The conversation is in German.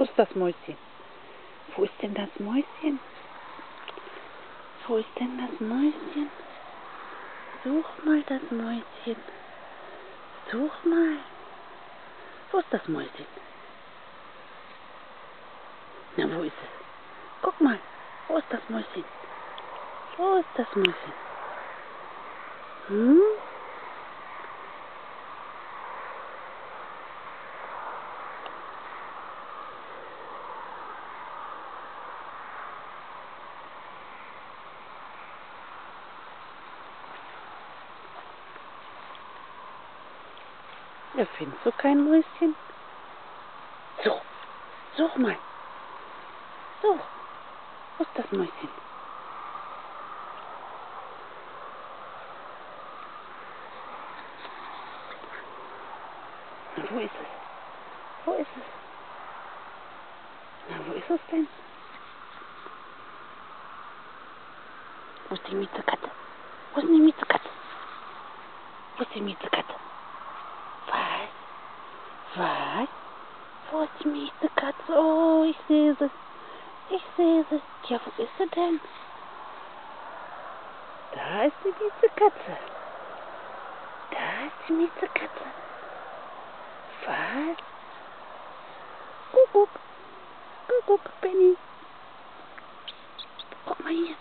ist das Mäuschen? Wo ist denn das Mäuschen? Wo ist denn das Mäuschen? Such mal das Mäuschen. Such mal. Wo ist das Mäuschen? Na, wo ist es? Guck mal. Wo ist das Mäuschen? Wo ist das Mäuschen? Hm? Ja, findest du kein Mäuschen? Such mal. Such. Wo ist das Mäuschen? Na, wo ist es? Wo ist es? Na, wo ist es denn? Wo ist die Miezekatze? Wo ist denn die Miezekatze? Wo ist die Miezekatze? Was? Was? Wo ist die Miezekatze? Oh, ich sehe sie. Ich sehe sie. Ja, wo ist sie denn? Da ist die Miezekatze. Da ist die Miezekatze. Was? Kuckuck. Kuckuck, Benny. Guck mal hier.